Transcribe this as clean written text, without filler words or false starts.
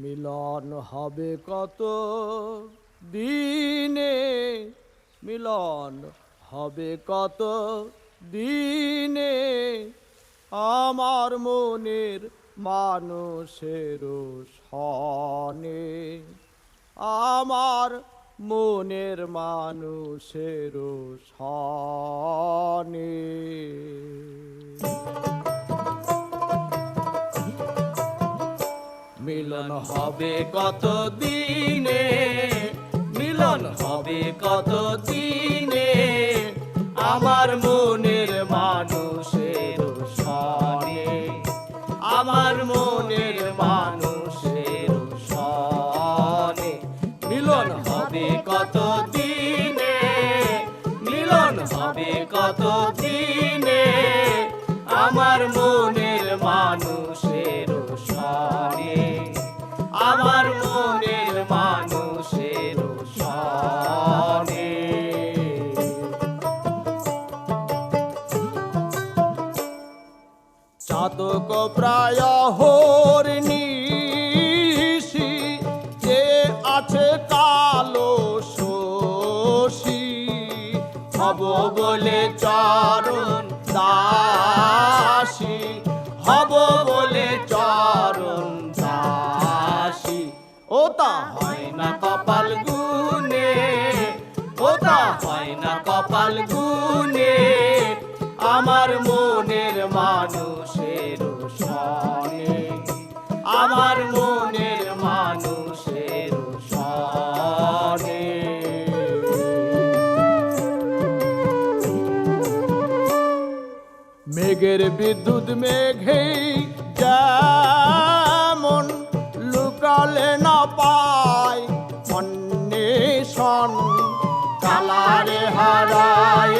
মিলন হবে কত দিনে, মিলন হবে কত দিনে, আমার মনের মানুষের সনে, আমার মনের মানুষের সনে। মিলন হবে কত দিনে, মিলন হবে কত দিনে, আমার মনের মানুষের সনে, আমার মনের মানুষের সনে। মিলন হবে কত দিনে, মিলন হবে কত দিনে, আমার মনের মানুষের সনে, আমার মনের মানুষের সনে। চাতক প্রায় হরিণীষি, যে আছে কালো শশী, হব বলে চরণ দাসী, হব বলে চরণ দাসী। ও তা হয় না কপাল গুনে, ও তা হয় না কপাল গুনে, আমার মনের মানুষের সনে, আমার মনের মানুষের সনে। মেঘের বিদ্যুৎ মেঘেই যেমন লুকালে না পায় অন্বেষণ, কালারে হারায়